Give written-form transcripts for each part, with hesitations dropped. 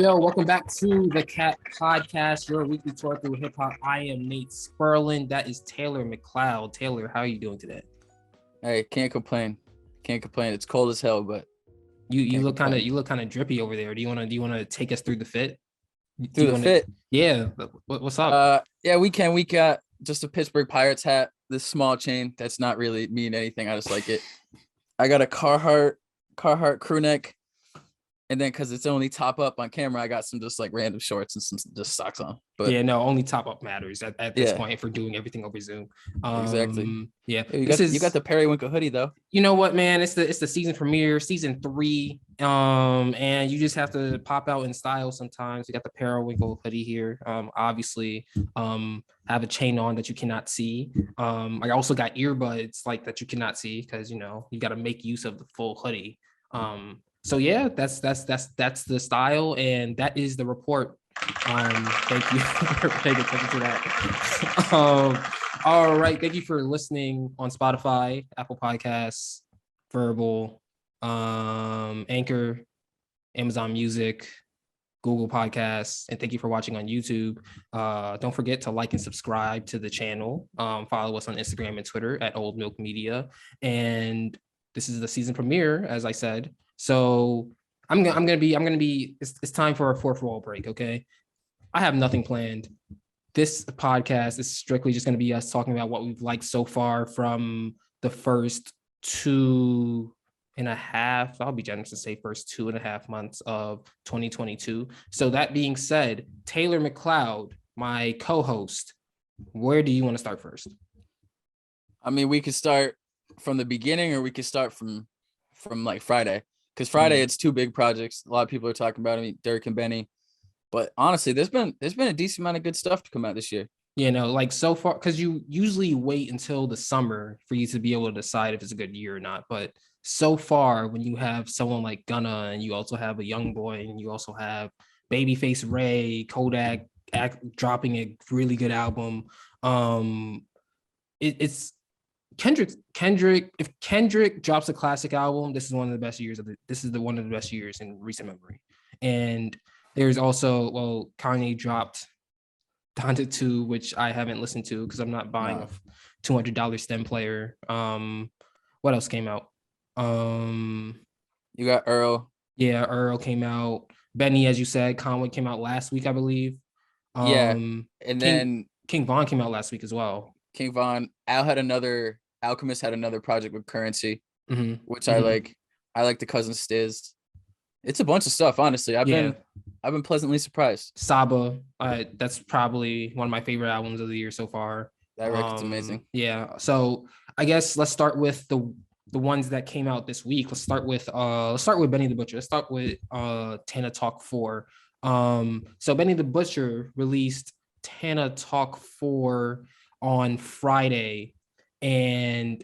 yo, welcome back to the Cat Podcast, your weekly tour through hip hop. I am Nate Sperlin. That is Taylor McLeod. Taylor, how are you doing today? Hey, can't complain. Can't complain. It's cold as hell, but You look kind of drippy over there. Do you wanna take us through the fit? Do through you the wanna fit. Yeah, what's up? Yeah, we can. We got just a Pittsburgh Pirates hat, this small chain that's not really mean anything. I just like it. I got a Carhartt crew neck. And then because it's only top up on camera, I got some just like random shorts and some just socks on. But Yeah, no, only top up matters at this yeah, point for doing everything over Zoom. exactly. Yeah, Hey, you got the periwinkle hoodie though. You know what, man? It's the season premiere, season 3. And you just have to pop out in style sometimes. We got the Periwinkle hoodie here. Obviously, have a chain on that you cannot see. I also got earbuds like that you cannot see because you got to make use of the full hoodie. So yeah, that's the style, and that is the report. Thank you for paying attention to that. All right, thank you for listening on Spotify, Apple Podcasts, Verbal, Anchor, Amazon Music, Google Podcasts, and thank you for watching on YouTube. Don't forget to like and subscribe to the channel. Follow us on Instagram and Twitter at OldMilk Media. And this is the season premiere, as I said. So I'm gonna be. It's time for our fourth wall break. Okay, I have nothing planned. This podcast is strictly just going to be us talking about what we've liked so far from the first 2.5. I'll be generous to say first 2.5 months of 2022. So that being said, Taylor McLeod, my co-host, where do you want to start first? I mean, we could start from the beginning, or we could start from like Friday, because Friday it's two big projects. A lot of people are talking about it. I mean, Durk and Benny. But honestly, there's been a decent amount of good stuff to come out this year. Like so far, because you usually wait until the summer for you to be able to decide if it's a good year or not. But so far, when you have someone like Gunna, and you also have a Youngboy, and you also have Babyface Ray, Kodak dropping a really good album, it's Kendrick. If Kendrick drops a classic album, this is one of the best years one of the best years in recent memory. And there's also, Kanye dropped Donda 2, which I haven't listened to because I'm not buying a $200 stem player. What else came out? You got Earl. Yeah, Earl came out. Benny, as you said, Conway came out last week, I believe. And then King Von came out last week as well. King Von. Alchemist had another project with Currency, which I like. I like the Cousin Stiz. It's a bunch of stuff, honestly. I've been pleasantly surprised. Saba, that's probably one of my favorite albums of the year so far. That record's amazing. Yeah. So I guess let's start with the ones that came out this week. Let's start with Benny the Butcher. Let's start with Tana Talk 4. So Benny the Butcher released Tana Talk 4 on Friday, and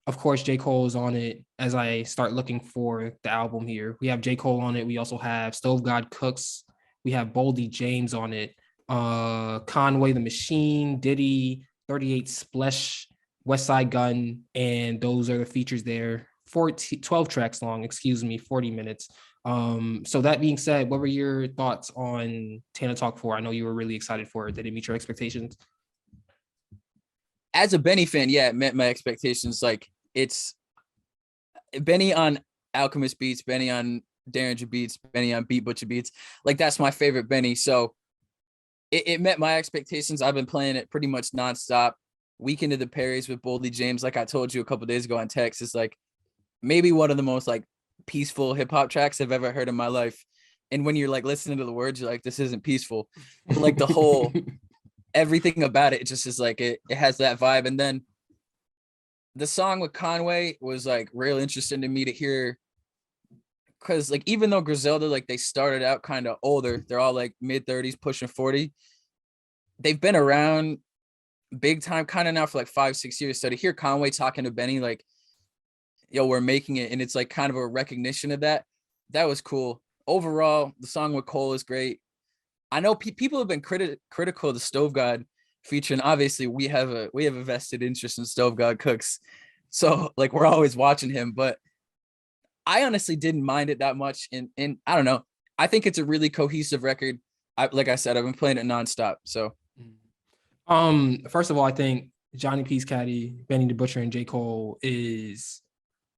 of course, J. Cole is on it. As I start looking for the album here, we have J. Cole on it. We also have Stove God Cooks. We have Boldy James on it. Conway the Machine, Diddy, 38 Splash, West Side Gun, and those are the features there. 12 tracks long, 40 minutes. So that being said, what were your thoughts on Tana Talk 4? I know you were really excited for it. Did it meet your expectations? As a Benny fan, yeah, it met my expectations. Like, it's Benny on Alchemist beats, Benny on Derringer beats, Benny on Beat Butcher beats. Like, that's my favorite Benny. So it met my expectations. I've been playing it pretty much nonstop. Weekend of the Perrys with Boldy James, like I told you a couple days ago on text, is like maybe one of the most like peaceful hip hop tracks I've ever heard in my life. And when you're like listening to the words, you're like, this isn't peaceful. But like the whole everything about it just is like it has that vibe. And then the song with Conway was like real interesting to me to hear, because like even though Griselda, like they started out kind of older, they're all like mid-30s pushing 40, they've been around big time kind of now for like 5-6 years. So to hear Conway talking to Benny like, yo, we're making it, and it's like kind of a recognition of that was cool. Overall, the song with Cole is great. I know people have been critical of the Stove God feature, and obviously we have a vested interest in Stove God Cooks, so like we're always watching him. But I honestly didn't mind it that much, and I don't know. I think it's a really cohesive record. Like I said, I've been playing it nonstop. So First of all, I think Johnny P's Caddy, Benny the Butcher, and J. Cole is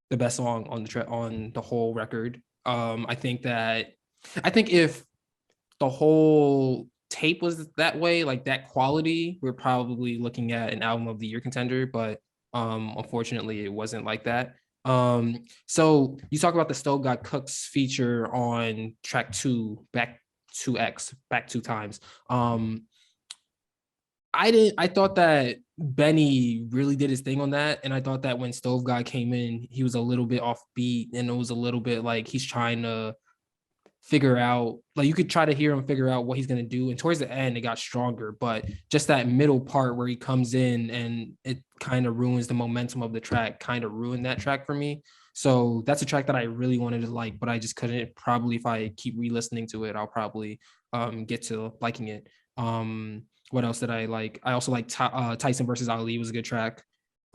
the best song on on the whole record. I think if the whole tape was that way, like that quality, we're probably looking at an album of the year contender, but unfortunately it wasn't like that. So you talk about the Stove Got Cooks feature on track 2, back 2x, back 2 times. I thought that Benny really did his thing on that. And I thought that when Stove God came in, he was a little bit off beat, and it was a little bit like he's trying to figure out, like you could try to hear him figure out what he's going to do. And towards the end, it got stronger, but just that middle part where he comes in and it kind of ruins the momentum of the track, kind of ruined that track for me. So that's a track that I really wanted to like, but I just couldn't. Probably if I keep re-listening to it, I'll probably get to liking it. What else did I like? I also like Tyson versus Ali was a good track.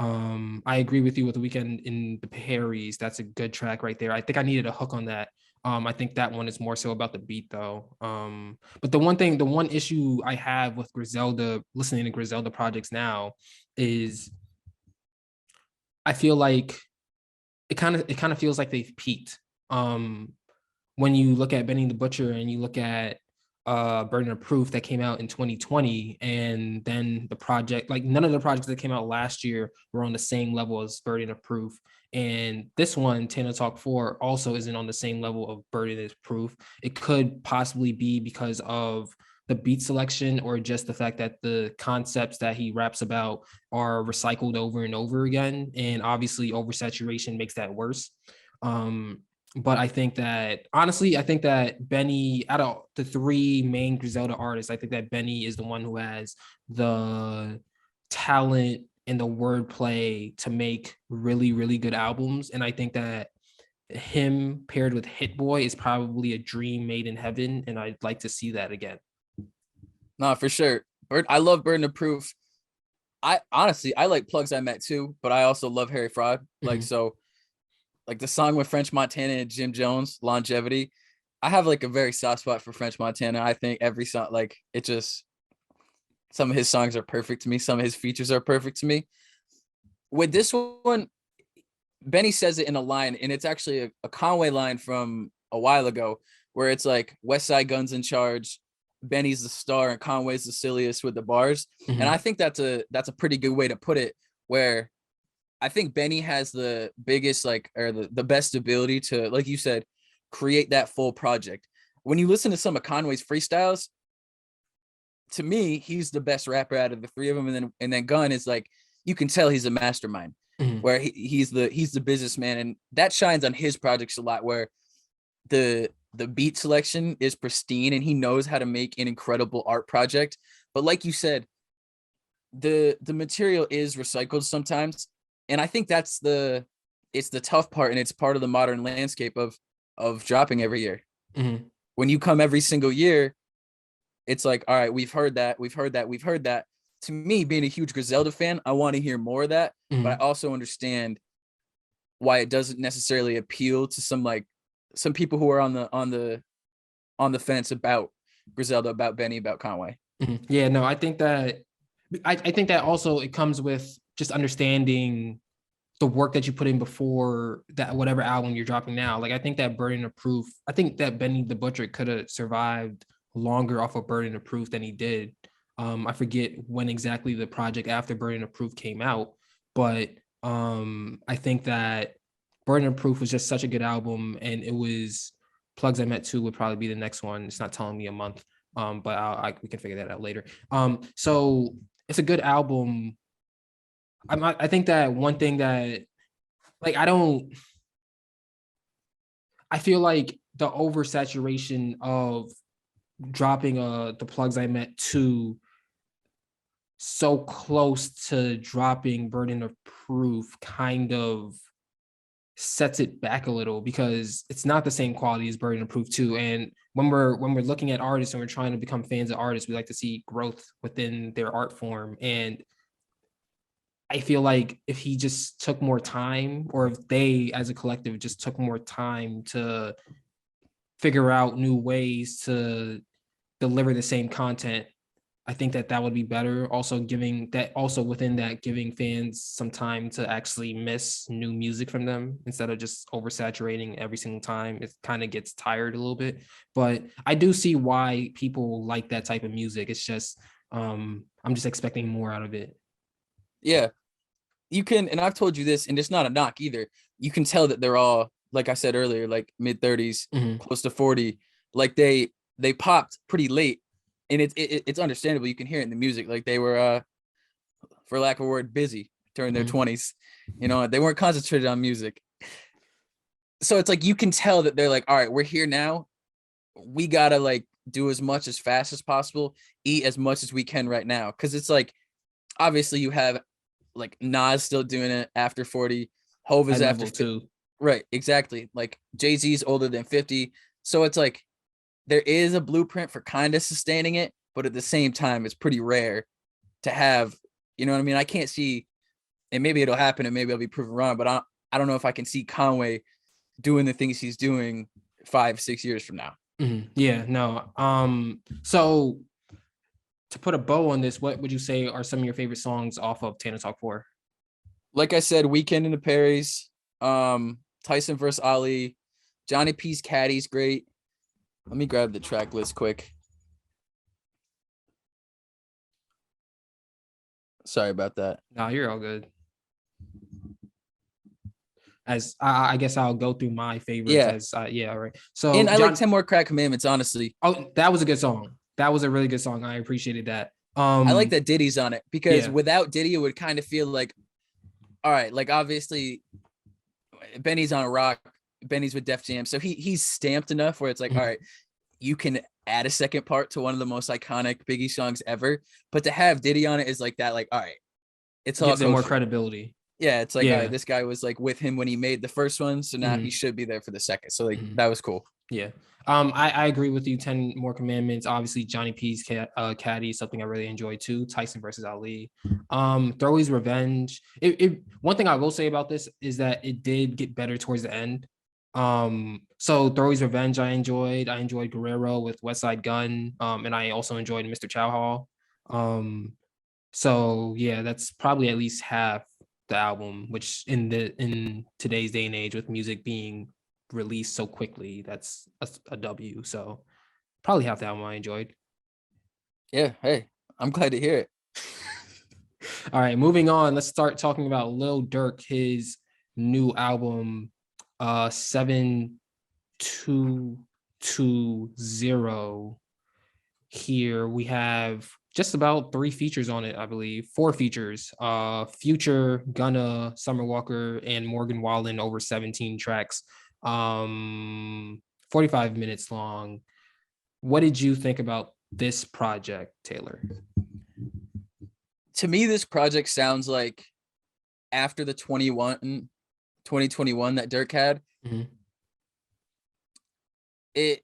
I agree with you with The Weeknd in the Perry's. That's a good track right there. I think I needed a hook on that. I think that one is more so about the beat though. But the one issue I have with Griselda, listening to Griselda projects now, is I feel like it kind of feels like they've peaked. When you look at Benny the Butcher and you look at Burden of Proof that came out in 2020, and then the project, like none of the projects that came out last year were on the same level as Burden of Proof. And this one, Tana Talk 4, also isn't on the same level of Burden of Proof. It could possibly be because of the beat selection, or just the fact that the concepts that he raps about are recycled over and over again. And obviously oversaturation makes that worse. But I think that, honestly, I think that Benny, out of the 3 main Griselda artists, I think that Benny is the one who has the talent and the wordplay to make really, really good albums. And I think that him paired with Hit Boy is probably a dream made in heaven. And I'd like to see that again. no, for sure. I love Burden of Proof. I honestly, I like Plugs I Met too, but I also love Harry Fraud. Like, so like the song with French Montana and Jim Jones, Longevity. I have like a very soft spot for French Montana. I think every song, like it just, some of his songs are perfect to me. Some of his features are perfect to me. With this one, Benny says it in a line, and it's actually a Conway line from a while ago, where it's like West Side Guns in charge, Benny's the star, and Conway's the silliest with the bars. And I think that's a pretty good way to put it, where I think Benny has the biggest, like, or the best ability to, like you said, create that full project. When you listen to some of Conway's freestyles, to me, he's the best rapper out of the 3 of them. And then Gunn is like, you can tell he's a mastermind, where he's the businessman, and that shines on his projects a lot, where the beat selection is pristine and he knows how to make an incredible art project. But like you said, the material is recycled sometimes. And I think it's the tough part, and it's part of the modern landscape of dropping every year. When you come every single year, it's like, all right, we've heard that. To me, being a huge Griselda fan, I want to hear more of that, but I also understand why it doesn't necessarily appeal to some people who are on the fence about Griselda, about Benny, about Conway. Yeah, no, I think that also it comes with just understanding the work that you put in before that, whatever album you're dropping now. Like, I think that Burden of Proof, I think that Benny the Butcher could have survived longer off of Burden of Proof than he did. I forget when exactly the project after Burden of Proof came out, but I think that Burden of Proof was just such a good album, and it was Plugs I Met 2 would probably be the next one. It's not telling me a month, but we can figure that out later. So it's a good album. I think that one thing that, like, I feel like the oversaturation of dropping the Plugs I Met 2 so close to dropping Burden of Proof kind of sets it back a little, because it's not the same quality as Burden of Proof 2. And when we're looking at artists and we're trying to become fans of artists, we like to see growth within their art form. And I feel like if he just took more time, or if they as a collective just took more time to figure out new ways to deliver the same content, I think that would be better. Also within that, giving fans some time to actually miss new music from them instead of just oversaturating every single time. It kind of gets tired a little bit, but I do see why people like that type of music. It's just, I'm just expecting more out of it. Yeah, you can, and I've told you this, and it's not a knock either. You can tell that they're all, like I said earlier, like mid-30s, close to 40. Like they popped pretty late, and it's understandable. You can hear it in the music. Like they were, for lack of a word, busy during their 20s. You know, they weren't concentrated on music. So it's like you can tell that they're like, all right, we're here now. We gotta like do as much as fast as possible, eat as much as we can right now. Cause it's like, obviously you have like Nas still doing it after 40. Hov is after 50. Right, exactly. Like Jay-Z's older than 50. So it's like there is a blueprint for kind of sustaining it, but at the same time, it's pretty rare to have, you know what I mean? I can't see, and maybe it'll happen and maybe I'll be proven wrong, but I don't know if I can see Conway doing the things he's doing 5-6 years from now. Yeah, no. So to put a bow on this, what would you say are some of your favorite songs off of Tana Talk 4? Like I said, Weekend in the Perrys, Tyson versus Ali, Johnny P's Caddy's great. Let me grab the track list quick. Sorry about that. No, you're all good. As I guess I'll go through my favorites. Yeah. All right. So and I like 10 More Crack Commandments, honestly. Oh, that was a good song. That was a really good song. I appreciated that. I like that Diddy's on it because without Diddy, it would kind of feel like, all right, like obviously Benny's on a rock, Benny's with Def Jam, so he's stamped enough where it's like, all right, you can add a second part to one of the most iconic Biggie songs ever, but to have Diddy on it is like that, like, all right, it's all gives it more credibility. Yeah, it's like, all right, this guy was like with him when he made the first one, so now he should be there for the second. So like that was cool. Yeah. I agree with you. 10 More Commandments. Obviously, Johnny P's Caddy is something I really enjoy too. Tyson versus Ali. Throwie's Revenge. One thing I will say about this is that it did get better towards the end. So Throwie's Revenge I enjoyed. I enjoyed Guerrero with West Side Gun. And I also enjoyed Mr. Chow Hall. So yeah, that's probably at least half the album, which in today's day and age with music being released so quickly, that's a W. So probably half the album I enjoyed. Yeah, hey, I'm glad to hear it. All right, moving on. Let's start talking about Lil Durk, his new album, 7220. Here we have just about 3 features on it, I believe. 4 features. Future, Gunna, Summer Walker, and Morgan Wallen over 17 tracks. 45 minutes long. What did you think about this project, Taylor? To me, this project sounds like after the 2021 that Durk had. It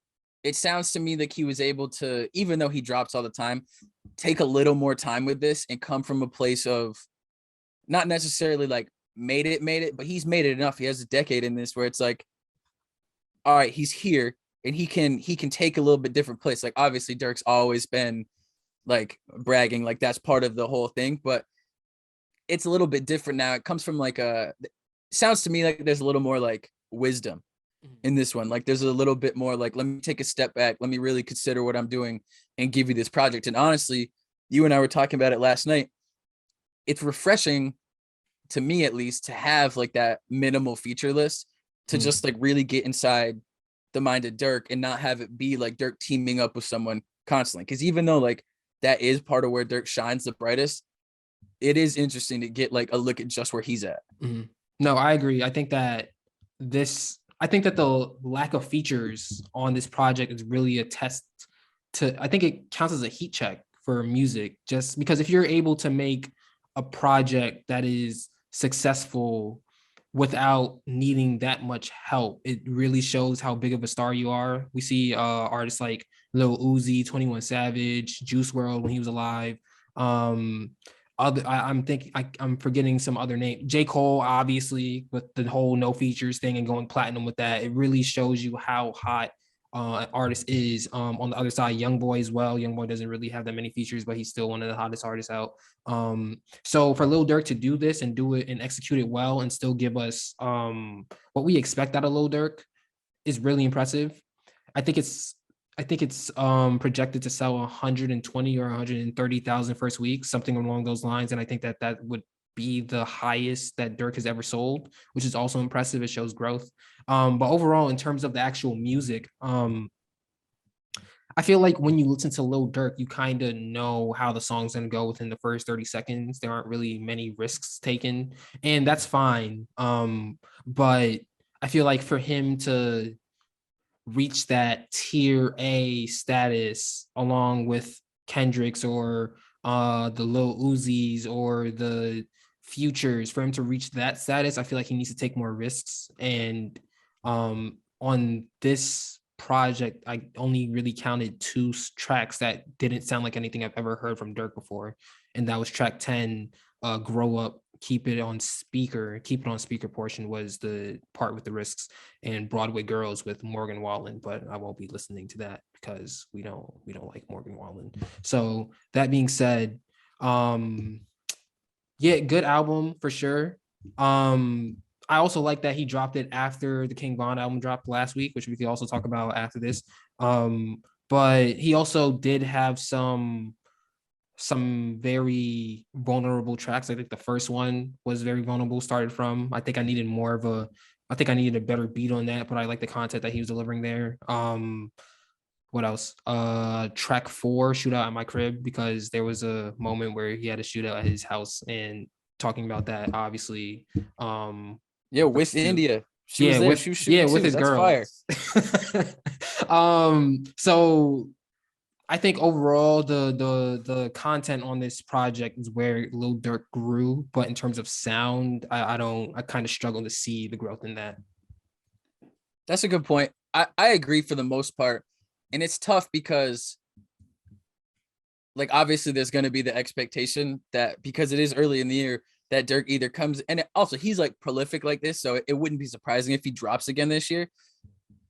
sounds to me like he was able to, even though he drops all the time, take a little more time with this and come from a place of not necessarily like made it, but he's made it enough. He has a decade in this where it's like, all right, he's here and he can take a little bit different place. Like obviously Durk's always been like bragging, like that's part of the whole thing, but it's a little bit different now. It comes from like sounds to me like there's a little more like wisdom in this one. Like there's a little bit more like, let me take a step back. Let me really consider what I'm doing and give you this project. And honestly, you and I were talking about it last night. It's refreshing to me, at least, to have like that minimal feature list to just like really get inside the mind of Durk and not have it be like Durk teaming up with someone constantly. Cause even though like that is part of where Durk shines the brightest, it is interesting to get like a look at just where he's at. No, I agree. I think that the lack of features on this project is really a test to, I think it counts as a heat check for music, just because if you're able to make a project that is successful without needing that much help, it really shows how big of a star you are. We see artists like Lil Uzi, 21 Savage, Juice WRLD when he was alive. I'm forgetting some other name. J. Cole, obviously, with the whole no features thing and going platinum with that. It really shows you how hot artist is. On the other side, Youngboy as well. Youngboy doesn't really have that many features, but he's still one of the hottest artists out. So for Lil Durk to do this and do it and execute it well and still give us what we expect out of Lil Durk is really impressive. I think it's projected to sell 120 or 130,000 first week, something along those lines, and I think that that would be the highest that Durk has ever sold, which is also impressive. It shows growth. But overall, in terms of the actual music, I feel like when you listen to Lil Durk, you kind of know how the song's gonna go within the first 30 seconds. There aren't really many risks taken, and that's fine. But I feel like for him to reach that tier A status along with Kendrick's or the Lil Uzis or the Futures, for him to reach that status, I feel like he needs to take more risks. And on this project, I only really counted two tracks that didn't sound like anything I've ever heard from Durk before, and that was track 10, Grow Up, Keep It on Speaker portion was the part with the risks, and Broadway Girls with Morgan Wallen, but I won't be listening to that because we don't like Morgan Wallen. So that being said, yeah, good album for sure. I also like that he dropped it after the King Von album dropped last week, which we could also talk about after this. But he also did have some very vulnerable tracks. I think the first one was very vulnerable, started from. I think I needed a better beat on that, but I like the content that he was delivering there. What else? Track 4, Shootout at My Crib, because there was a moment where he had a shootout at his house, and talking about that, obviously. Yeah, with India. She Yeah, was there. with She was shooting with too. his That's fire. girls. So I think overall the content on this project is where Lil Durk grew, but in terms of sound, I kind of struggle to see the growth in that. That's a good point. I agree for the most part. And it's tough because like obviously there's going to be the expectation that because it is early in the year that Durk either comes, and also he's like prolific like this, so it wouldn't be surprising if he drops again this year.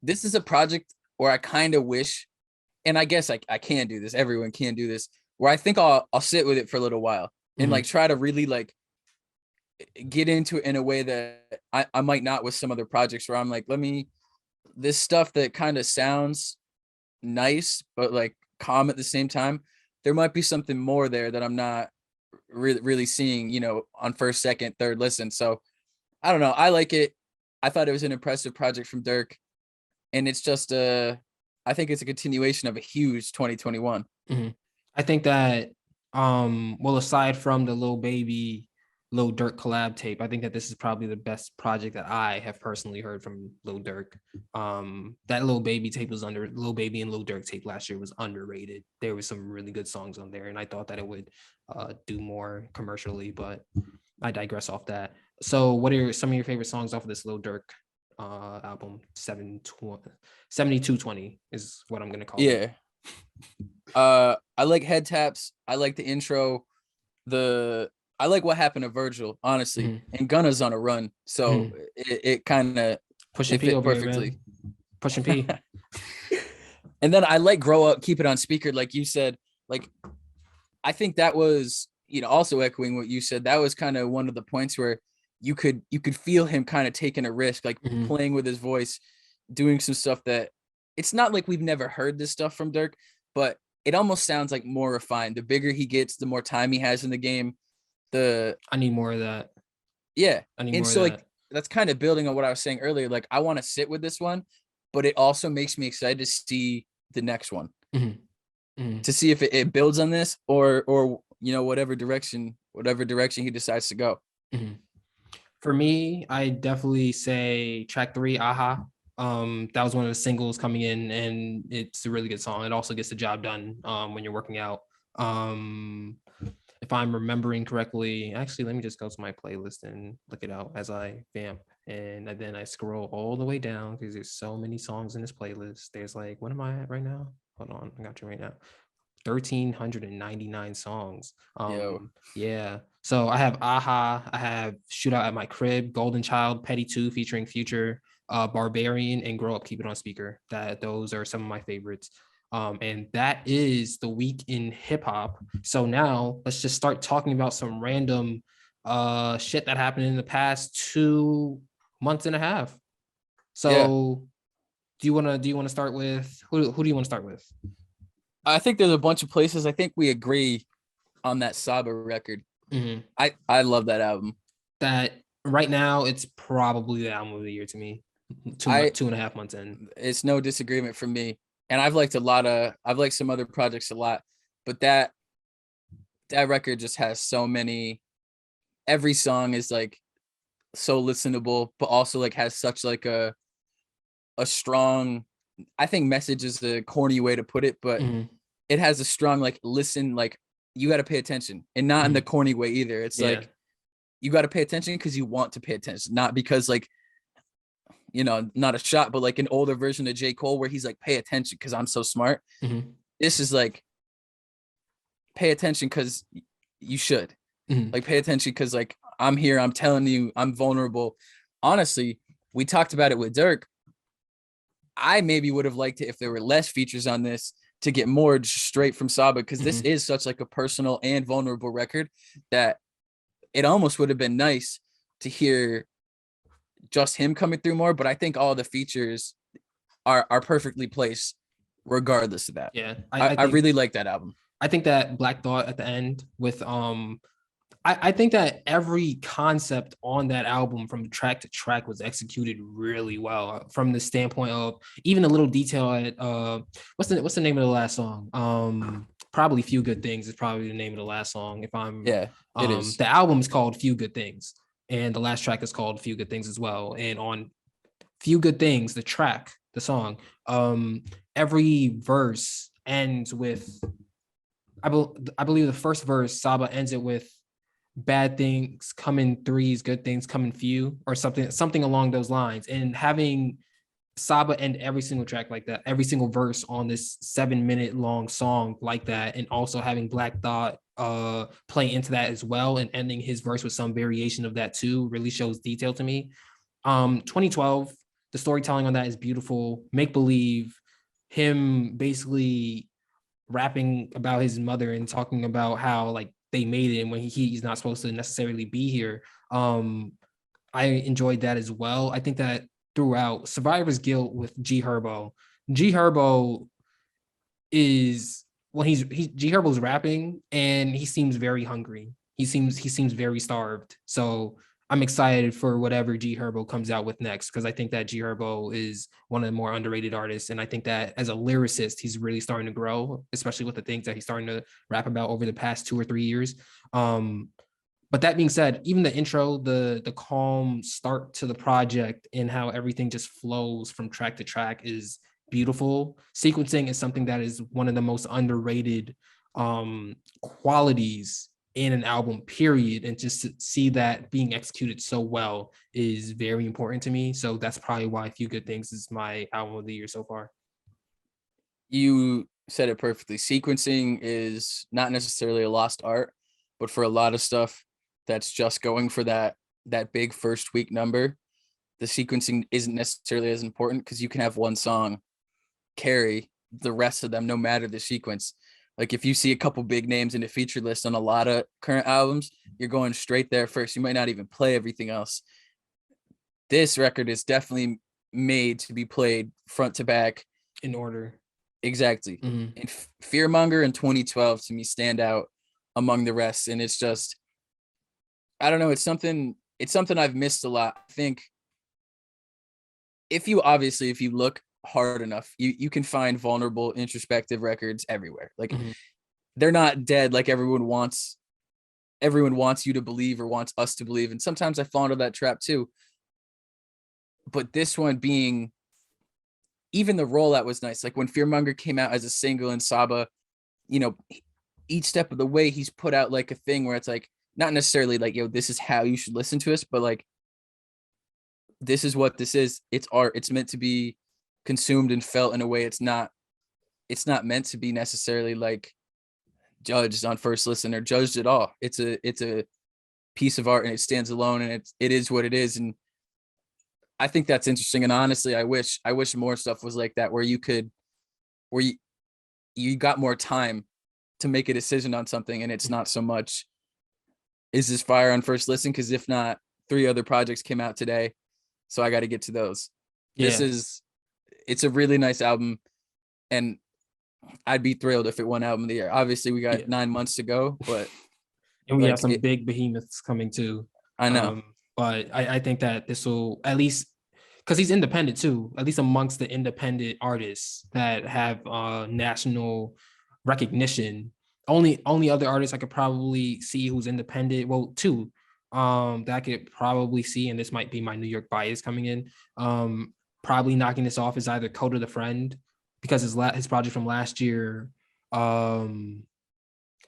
This is a project where I kind of wish, and I guess I can do this, everyone can do this, where I think I'll sit with it for a little while and like try to really like get into it in a way that I might not with some other projects where I'm like, this stuff that kind of sounds nice but like calm at the same time, there might be something more there that I'm not really seeing, on first, second, third listen. So I don't know, I like it. I thought it was an impressive project from Durk, and it's just I think it's a continuation of a huge 2021. I think that well, aside from the Lil Durk collab tape, I think that this is probably the best project that I have personally heard from Lil Durk. That Lil Baby and Lil Durk tape last year was underrated. There was some really good songs on there, and I thought that it would do more commercially, but I digress off that. So what are some of your favorite songs off of this Lil Durk album? 7220 is what I'm gonna call it. I like Head Taps. I like the intro. I like What Happened to Virgil, honestly. And Gunna's on a run, so it kind of Pushing P over perfectly. Here, man. Pushing P. And then I like Grow Up, Keep It on Speaker, like you said. Like I think that was, also echoing what you said. That was kind of one of the points where you could feel him kind of taking a risk, like playing with his voice, doing some stuff that it's not like we've never heard this stuff from Durk, but it almost sounds like more refined. The bigger he gets, the more time he has in the game. I need more of that. Yeah. I need and more so of like that's kind of building on what I was saying earlier. Like I want to sit with this one, but it also makes me excited to see the next one. To see if it builds on this or whatever direction he decides to go. For me, I definitely say track 3, Aha. That was one of the singles coming in, and it's a really good song. It also gets the job done when you're working out. If I'm remembering correctly, actually, let me just go to my playlist and look it out as I vamp. And then I scroll all the way down because there's so many songs in this playlist. There's like, what am I at right now? Hold on, I got you right now. 1,399 songs. Yeah. So I have Aha, I have Shootout at My Crib, Golden Child, Petty 2 featuring Future, Barbarian and Grow Up, Keep It On Speaker. Those are some of my favorites. And that is the week in hip hop. So now let's just start talking about some random shit that happened in the past 2 months and a half. So do you wanna start with who do you want to start with? I think there's a bunch of places. I think we agree on that Saba record. Mm-hmm. I love that album. That right now it's probably the album of the year to me. 2.5 months in. It's no disagreement from me. And I've liked some other projects a lot, but that record just has so many. Every song is like so listenable, but also like has such like a strong, I think message is a corny way to put it, but it has a strong like listen, like you got to pay attention, and not in the corny way either. It's like you got to pay attention because you want to pay attention, not because like, you know, not a shot, but like an older version of J. Cole where he's like, pay attention because I'm so smart. This is like, pay attention because you should. Like, pay attention because like I'm here, I'm telling you, I'm vulnerable. Honestly, we talked about it with Durk. I maybe would have liked it if there were less features on this to get more just straight from Saba, because this is such like a personal and vulnerable record that it almost would have been nice to hear just him coming through more. But I think all the features are perfectly placed regardless of that. Yeah, I really like that album. I think that Black Thought at the end with I think that every concept on that album from track to track was executed really well, from the standpoint of even a little detail at what's the name of the last song? Probably Few Good Things is probably the name of the last song. If I'm it is. The album is called Few Good Things, and the last track is called Few Good Things as well. And on Few Good Things, the song, every verse ends with I believe the first verse, Saba ends it with bad things come in threes, good things come in few, or something along those lines. And having Saba end every single track like that, every single verse on this 7-minute long song like that, and also having Black Thought play into that as well, and ending his verse with some variation of that too, really shows detail to me. 2012, the storytelling on that is beautiful. Make Believe, him basically rapping about his mother and talking about how like they made it and when he's not supposed to necessarily be here. I enjoyed that as well. I think that throughout Survivor's Guilt with G Herbo is when G Herbo's rapping and he seems very hungry. He seems very starved. So I'm excited for whatever G Herbo comes out with next, because I think that G Herbo is one of the more underrated artists. And I think that as a lyricist, he's really starting to grow, especially with the things that he's starting to rap about over the past 2 or 3 years. But that being said, even the intro, the calm start to the project and how everything just flows from track to track is beautiful. Sequencing is something that is one of the most underrated qualities in an album, period. And just to see that being executed so well is very important to me. So that's probably why Few Good Things is my album of the year so far. You said it perfectly. Sequencing is not necessarily a lost art, but for a lot of stuff that's just going for that big first week number, the sequencing isn't necessarily as important, because you can have one song carry the rest of them no matter the sequence. Like if you see a couple big names in the feature list on a lot of current albums, you're going straight there first. You might not even play everything else. This record is definitely made to be played front to back in order. Exactly. And Fearmonger in 2012 to me stand out among the rest. And it's just, I don't know, it's something I've missed a lot. I think if you look hard enough, you can find vulnerable, introspective records everywhere. Like they're not dead like everyone wants you to believe or wants us to believe. And sometimes I fall into that trap too. But this one being, even the rollout was nice. Like when Fearmonger came out as a single and Saba, you know, each step of the way he's put out like a thing where it's like, not necessarily like, yo, this is how you should listen to us, but like, this is what this is. It's art. It's meant to be consumed and felt in a way it's not meant to be necessarily like judged on first listen or judged at all. It's a piece of art and it stands alone, and it is what it is. And I think that's interesting. And honestly, I wish more stuff was like that, where where you got more time to make a decision on something, and it's not so much, is this fire on first listen? Because if not, 3 other projects came out today, so I got to get to those. Yeah. It's a really nice album, and I'd be thrilled if it won album of the year. Obviously, we got 9 months to go, but and we have some big behemoths coming too. I know. But I think that this will, at least because he's independent too, at least amongst the independent artists that have national recognition. Only other artists I could probably see who's independent. Well, 2 that I could probably see, and this might be my New York bias coming in. Probably knocking this off is either Coda the Friend, because his project from last year, To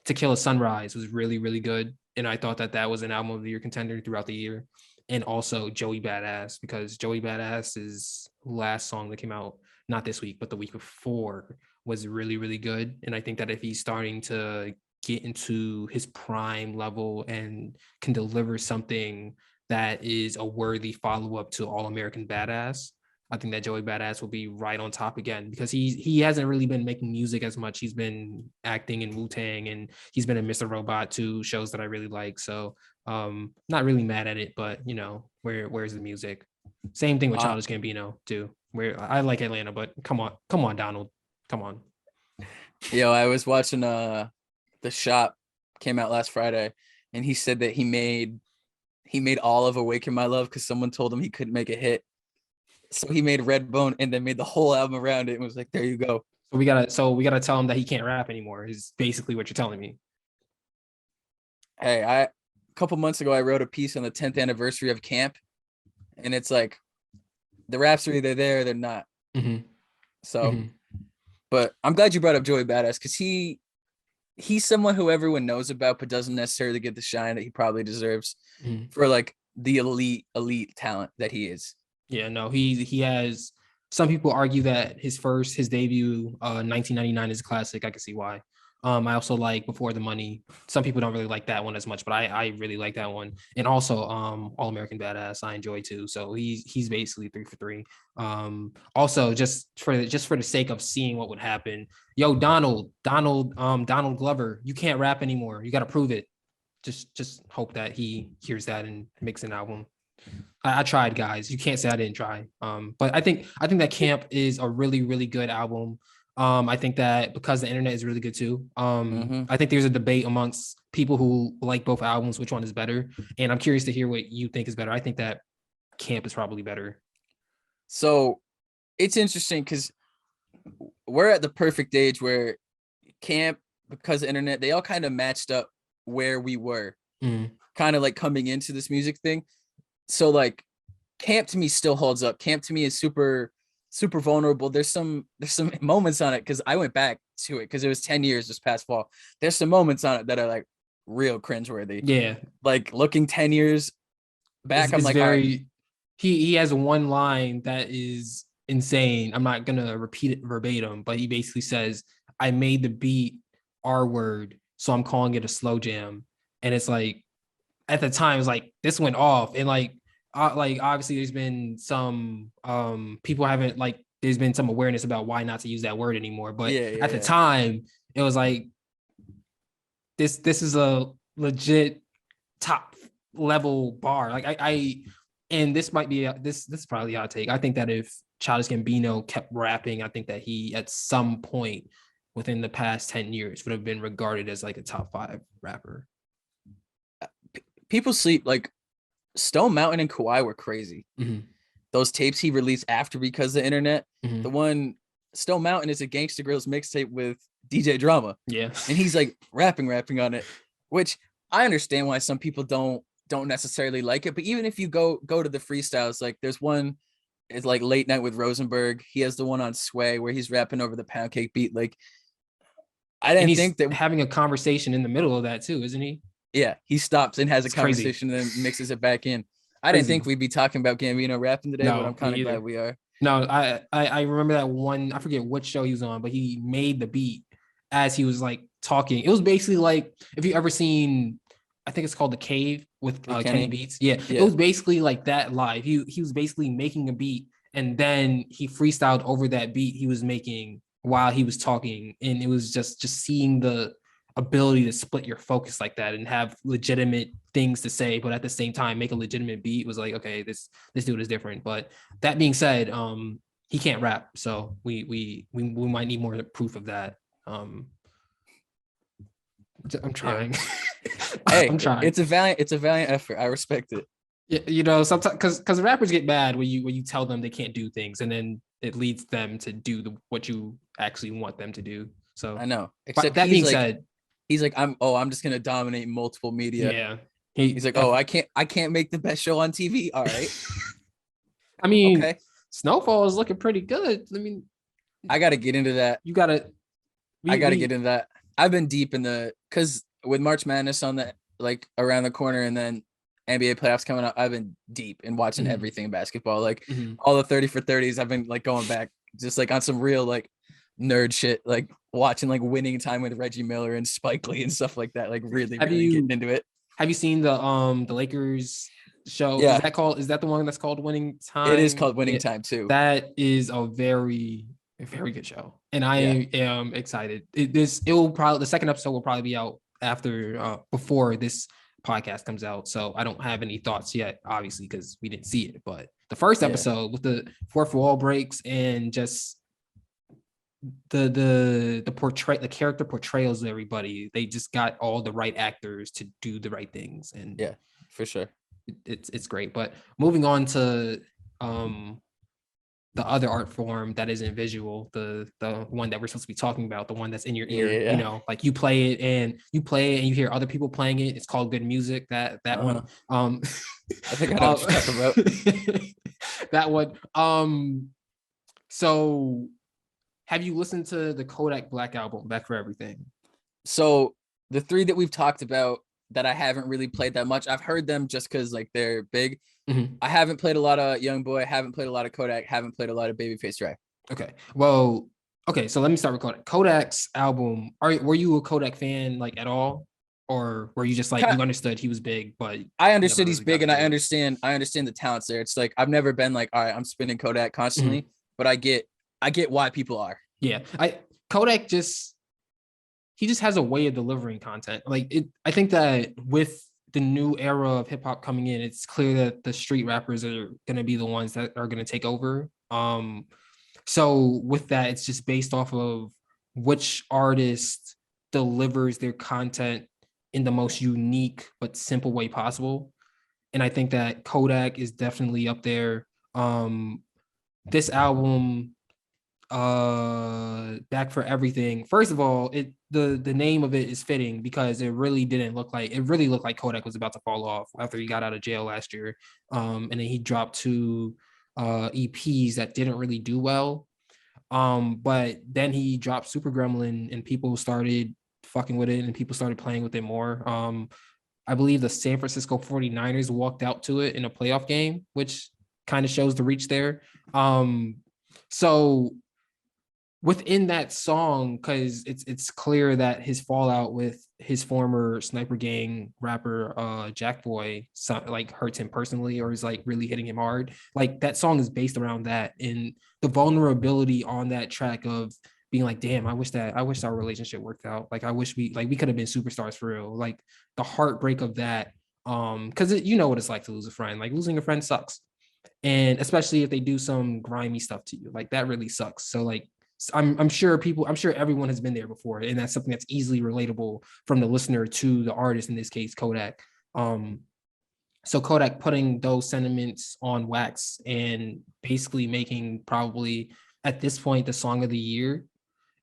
Kill a Sunrise, was really, really good. And I thought that was an album of the year contender throughout the year. And also Joey Badass, because Joey Badass's last song that came out, not this week, but the week before, was really, really good. And I think that if he's starting to get into his prime level and can deliver something that is a worthy follow-up to All American Badass, I think that Joey Badass will be right on top again, because he hasn't really been making music as much. He's been acting in Wu-Tang, and he's been in Mr. Robot, 2 shows that I really like. So not really mad at it, but where's the music? Same thing with Childish Gambino too, where I like Atlanta, but come on, Donald, come on. Yo, I was watching The Shop, came out last Friday, and he said that he made all of Awaken My Love because someone told him he couldn't make a hit. So he made Redbone and then made the whole album around it and was like, there you go. So we gotta tell him that he can't rap anymore, is basically what you're telling me. Hey, a couple months ago I wrote a piece on the 10th anniversary of Camp, and it's like the raps are either there or they're not. Mm-hmm. So, but I'm glad you brought up Joey Badass, because he's someone who everyone knows about but doesn't necessarily get the shine that he probably deserves for like the elite talent that he is. Yeah, no, he has. Some people argue that his debut, 1999, is a classic. I can see why. I also like Before the Money. Some people don't really like that one as much, but I really like that one. And also All American Badass I enjoy too. So he's basically 3 for 3. Also just for the sake of seeing what would happen. Yo, Donald Glover, you can't rap anymore. You got to prove it. Just hope that he hears that and makes an album. I tried, guys. You can't say I didn't try. But I think that Camp is a really, really good album. I think that because the internet is really good too. I think there's a debate amongst people who like both albums, which one is better. And I'm curious to hear what you think is better. I think that Camp is probably better. So it's interesting because we're at the perfect age where Camp, because of the internet, they all kind of matched up where we were, kind of like coming into this music thing. So like Camp to me still holds up. Camp to me is super vulnerable. There's some moments on it, because I went back to it because it was 10 years this past fall. There's some moments on it that are like real cringeworthy. Yeah, like looking 10 years back, I'm like, very. He has one line that is insane. I'm not gonna repeat it verbatim, but he basically says, "I made the beat R word, so I'm calling it a slow jam." And it's like, at the time, it's like this went off, and like obviously there's been some people haven't, like, there's been some awareness about why not to use that word anymore. But at the time, it was like this is a legit top level bar. Like and this might be this is probably a hot take. I think that if Childish Gambino kept rapping, I think that he at some point within the past 10 years would have been regarded as like a top 5 rapper. People sleep, like Stone Mountain and Kawhi were crazy. Those tapes he released after because of the internet. The one Stone Mountain is a Gangsta Grills mixtape with DJ Drama. Yeah. And he's like rapping on it, which I understand why some people don't necessarily like it. But even if you go to the freestyles, like there's one, it's like Late Night with Rosenberg. He has the one on Sway where he's rapping over the Pound Cake beat. Like I didn't think that having a conversation in the middle of that too, isn't he? Yeah, he stops and has a conversation and then mixes it back in. I didn't think we'd be talking about Gambino rapping today, but I'm kind of glad we are. No, I remember that one, I forget what show he was on, but he made the beat as he was like talking. It was basically like, if you ever seen I think it's called The Cave with With Kenny Kenny? Beats. Yeah, it Yeah. was basically like that live. He was basically making a beat and then he freestyled over that beat he was making while he was talking, and it was just seeing the ability to split your focus like that and have legitimate things to say, but at the same time make a legitimate beat was like, okay, this dude is different. But that being said, he can't rap, so we might need more proof of that. I'm Yeah. trying. Hey, I'm trying. it's a valiant effort. I respect it. Yeah, you know, sometimes because rappers get mad when you tell them they can't do things, and then it leads them to do what you actually want them to do. So, I know. but Except that being said, he's like, I'm just gonna dominate multiple media. yeah, He's like, oh, I can't make the best show on TV. All right. I mean, Okay. Snowfall is looking pretty good. I mean, I gotta get into that. you gotta. I gotta get into that. I've been deep in because with March Madness on the like around the corner and then NBA playoffs coming up, I've been deep in watching everything basketball. Like all the 30 for 30s, I've been like going back just like on some real like nerd shit, like watching like Winning Time with Reggie Miller and Spike Lee and stuff like that. Like really getting into it. Have you seen the Lakers show? Yeah. Is that the one that's called Winning Time? It is called Winning Time too. That is a very good show, and I am excited. It will probably, the second episode will probably be out after before this podcast comes out, so I don't have any thoughts yet, obviously, because we didn't see it. But the first episode with the fourth wall breaks and just the the character portrayals of everybody, they just got all the right actors to do the right things, and yeah, for sure, it's great. But moving on to the other art form that isn't visual, the one that we're supposed to be talking about, the one that's in your ear, you know, like you play it and you hear other people playing it. It's called good music. That one. I think I know what you're talking about. That one. So have you listened to the Kodak Black album, Back for Everything? So the three that we've talked about that I haven't really played that much, I've heard them just because like they're big. I haven't played a lot of Youngboy, haven't played a lot of Kodak, haven't played a lot of Babyface Track. Okay. Well, okay, so let me start with Kodak. Kodak's album, were you a Kodak fan like at all? Or were you just like, you understood he was big, but I understood he's big and I understand the talents there. It's like I've never been like, all right, I'm spinning Kodak constantly, but I get why people are. Yeah. Kodak he just has a way of delivering content. Like I think that with the new era of hip hop coming in, it's clear that the street rappers are going to be the ones that are going to take over. So with that, it's just based off of which artist delivers their content in the most unique but simple way possible. And I think that Kodak is definitely up there. This album, Back for Everything, first of all, the name of it is fitting because it really looked like Kodak was about to fall off after he got out of jail last year, and then he dropped two EPs that didn't really do well, but then he dropped Super Gremlin and people started fucking with it and people started playing with it more. I believe the San Francisco 49ers walked out to it in a playoff game, which kind of shows the reach there. So within that song, because it's clear that his fallout with his former Sniper Gang rapper Jack Boy like hurts him personally or is like really hitting him hard. Like that song is based around that, and the vulnerability on that track of being like, damn, I wish our relationship worked out. Like I wish we could have been superstars for real. Like the heartbreak of that, because you know what it's like to lose a friend. Like losing a friend sucks, and especially if they do some grimy stuff to you, like that really sucks. So like I'm sure everyone has been there before, and that's something that's easily relatable from the listener to the artist, in this case Kodak. So Kodak putting those sentiments on wax and basically making probably at this point the song of the year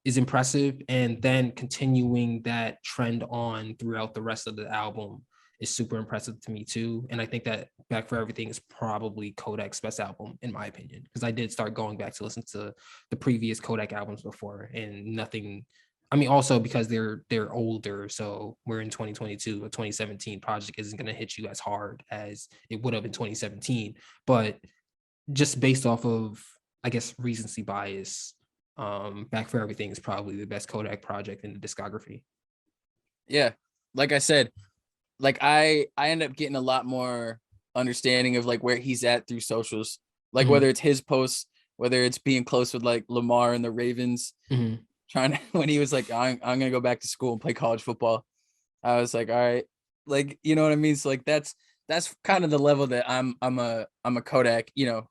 is impressive, and then continuing that trend on throughout the rest of the album is super impressive to me too. And I think that Back for Everything is probably Kodak's best album in my opinion, because I did start going back to listen to the previous Kodak albums before, and nothing. I mean, also because they're older, so we're in 2022. A 2017 project isn't going to hit you as hard as it would have in 2017. But just based off of, I guess, recency bias, Back for Everything is probably the best Kodak project in the discography. Yeah, like I said, like I end up getting a lot more understanding of like where he's at through socials, like Mhm. whether it's his posts, whether it's being close with like Lamar and the Ravens, Mhm. trying to when he was like, I'm gonna go back to school and play college football. I was like, all right, like you know what I mean. So like that's kind of the level that I'm a Kodak. You know,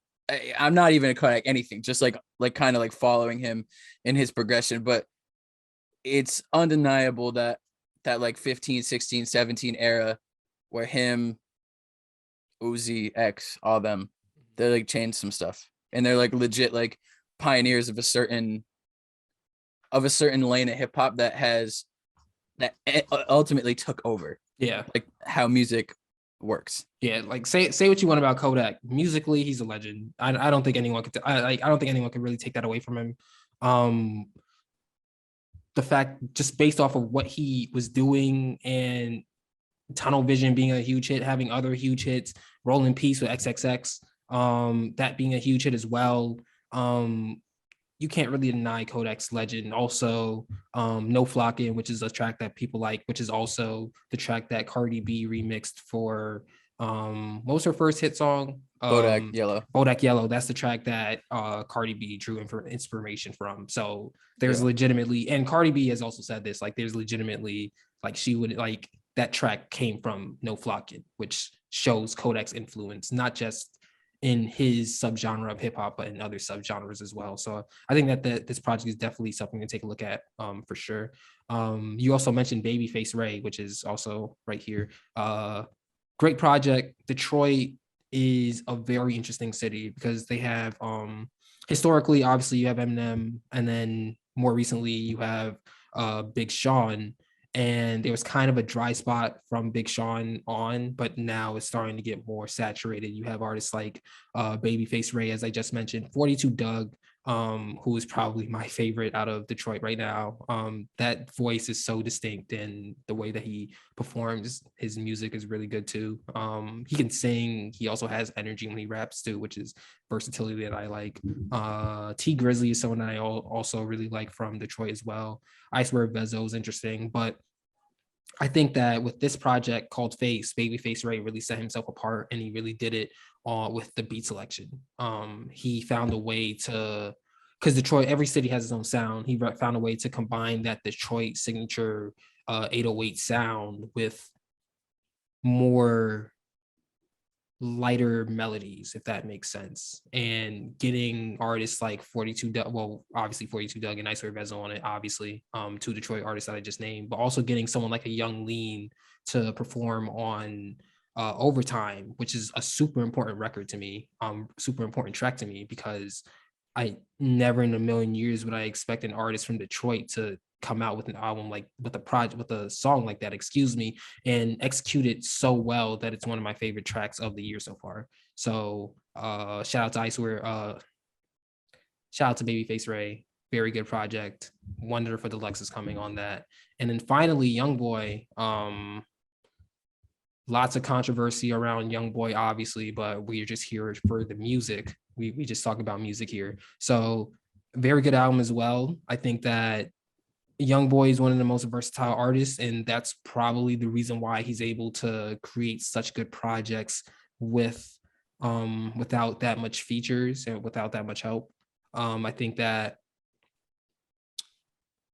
I'm not even a Kodak anything, just like kind of like following him in his progression. But it's undeniable that like 15, 16, 17 era where him, Uzi, X, all them, they like changed some stuff. And they're like legit like pioneers of a certain lane of hip hop that ultimately took over Yeah. like how music works. Yeah, like say what you want about Kodak. Musically, he's a legend. I don't think anyone could I don't think anyone could really take that away from him. Um, the fact just based off of what he was doing and Tunnel Vision being a huge hit, having other huge hits, Rolling Peace with XXX, that being a huge hit as well. Um, you can't really deny Kodak's legend. Also, No Flockin', which is a track that people like, which is also the track that Cardi B remixed for what was her first hit song? Bodak Yellow. Bodak Yellow. That's the track that Cardi B drew inspiration from. So there's Yeah. legitimately, and Cardi B has also said this, like there's legitimately like she would like that track came from No Flockin', which shows Kodak's influence, not just in his subgenre of hip hop, but in other subgenres as well. So I think that this project is definitely something to take a look at for sure. You also mentioned Babyface Ray, which is also right here. Great project. Detroit is a very interesting city because they have historically, obviously, you have Eminem, and then more recently you have Big Sean, and there was kind of a dry spot from Big Sean on, but now it's starting to get more saturated. You have artists like Babyface Ray, as I just mentioned, 42 Doug, who is probably my favorite out of Detroit right now. That voice is so distinct, and the way that he performs his music is really good too. He can sing. He also has energy when he raps too, which is versatility that I like. T Grizzly is someone I also really like from Detroit as well. I swear Vezo is interesting, but I think that with this project called Face, Babyface Ray really set himself apart, and he really did it with the beat selection. He found a way to, because Detroit, every city has its own sound. He found a way to combine that Detroit signature 808 sound with more lighter melodies, if that makes sense. And getting artists like 42 Doug, well, obviously 42 Doug and Ice Vezo on it, obviously, two Detroit artists that I just named, but also getting someone like a Young Lean to perform on Overtime, which is a super important record to me, super important track to me, because I never in a million years would I expect an artist from Detroit to come out with an album like with a project with a song like that, excuse me, and execute it so well that it's one of my favorite tracks of the year so far. So shout out to Icewear, shout out to Babyface Ray. Very good project. Wonder for Deluxe is coming on that. And then finally, Youngboy. Lots of controversy around Youngboy, obviously, but we're just here for the music. We just talk about music here. So very good album as well. I think that Youngboy is one of the most versatile artists, and that's probably the reason why he's able to create such good projects with without that much features and without that much help. I think that